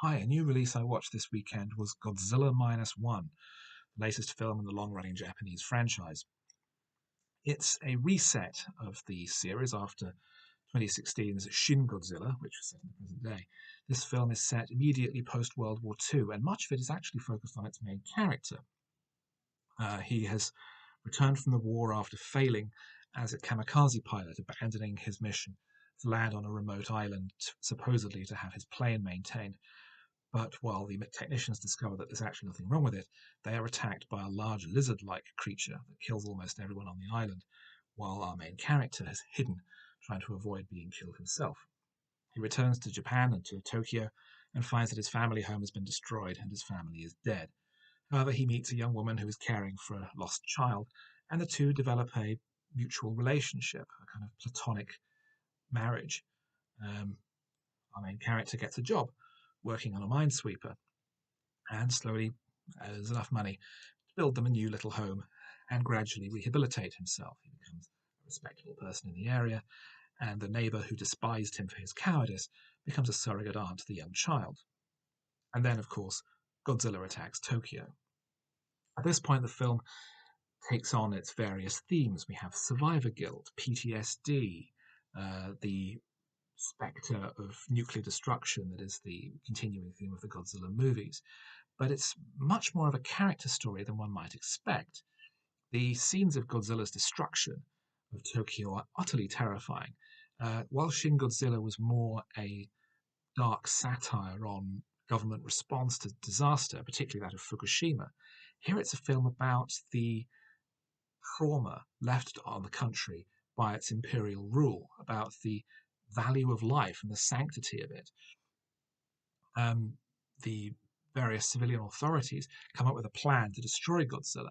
Hi, a new release I watched this weekend was Godzilla Minus One, the latest film in the long running Japanese franchise. It's a reset of the series after 2016's Shin Godzilla, which was set in the present day. This film is set immediately post World War II, and much of it is actually focused on its main character. He has returned from the war after failing as a kamikaze pilot, abandoning his mission to land on a remote island, supposedly to have his plane maintained. But while the technicians discover that there's actually nothing wrong with it, they are attacked by a large lizard like creature that kills almost everyone on the island, while our main character is hidden, trying to avoid being killed himself. He returns to Japan and to Tokyo and finds that his family home has been destroyed and his family is dead. However, he meets a young woman who is caring for a lost child, and the two develop a mutual relationship, a kind of platonic marriage. Um, our main character gets a job working on a minesweeper and slowly earns enough money to build them a new little home and gradually rehabilitate himself. He becomes a respectable person in the area, and the neighbor who despised him for his cowardice becomes a surrogate aunt to the young child. And then, of course, Godzilla attacks Tokyo. At this point, the film takes on its various themes. We have survivor guilt, PTSD, the spectre of nuclear destruction that is the continuing theme of the Godzilla movies. But it's much more of a character story than one might expect. The scenes of Godzilla's destruction of Tokyo are utterly terrifying. While Shin Godzilla was more a dark satire on government response to disaster, particularly that of Fukushima, here it's a film about the trauma left on the country by its imperial rule, about the value of life and the sanctity of it. The various civilian authorities come up with a plan to destroy Godzilla,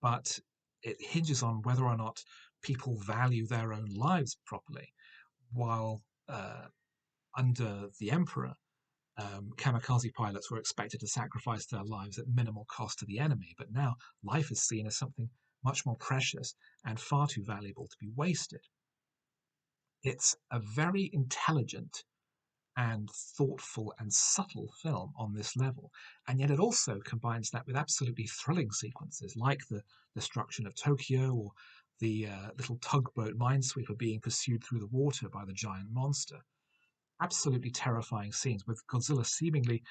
but it hinges on whether or not people value their own lives properly. While under the Emperor, kamikaze pilots were expected to sacrifice their lives at minimal cost to the enemy, but now life is seen as something much more precious and far too valuable to be wasted. It's a very intelligent and thoughtful and subtle film on this level. And yet it also combines that with absolutely thrilling sequences like the destruction of Tokyo or the little tugboat minesweeper being pursued through the water by the giant monster. Absolutely terrifying scenes with Godzilla seemingly,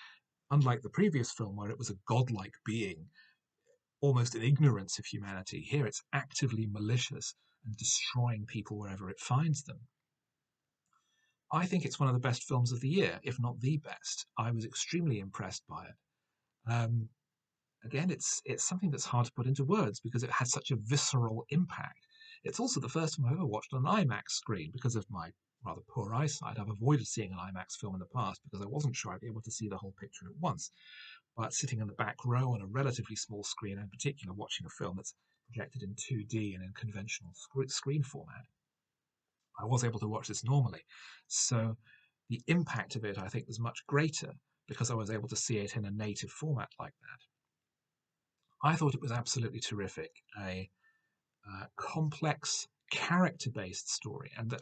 unlike the previous film where it was a godlike being, almost in ignorance of humanity. Here it's actively malicious and destroying people wherever it finds them. I think it's one of the best films of the year, if not the best. I was extremely impressed by it. Um, Again, it's something that's hard to put into words because it has such a visceral impact. It's also the first time I've ever watched on an IMAX screen because of my rather poor eyesight. I've avoided seeing an IMAX film in the past because I wasn't sure I'd be able to see the whole picture at once. But sitting in the back row on a relatively small screen, and in particular watching a film that's projected in 2D and in conventional screen format, I was able to watch this normally. So the impact of it, I think, was much greater because I was able to see it in a native format like that. I thought it was absolutely terrific. A complex, character based story. And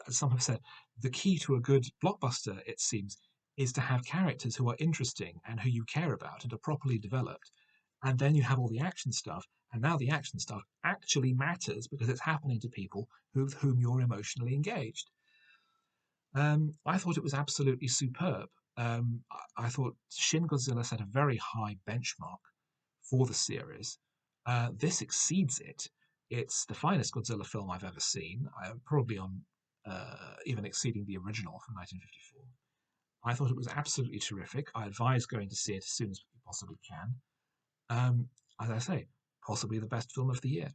as some have said, the key to a good blockbuster, it seems, is to have characters who are interesting and who you care about and are properly developed. And then you have all the action stuff. And now the action stuff actually matters because it's happening to people with whom you're emotionally engaged. I thought it was absolutely superb. I thought Shin Godzilla set a very high benchmark for the series. This exceeds it. It's the finest Godzilla film I've ever seen, probably on even exceeding the original from 1954. I thought it was absolutely terrific. I advise going to see it as soon as you possibly can. As I say, possibly the best film of the year.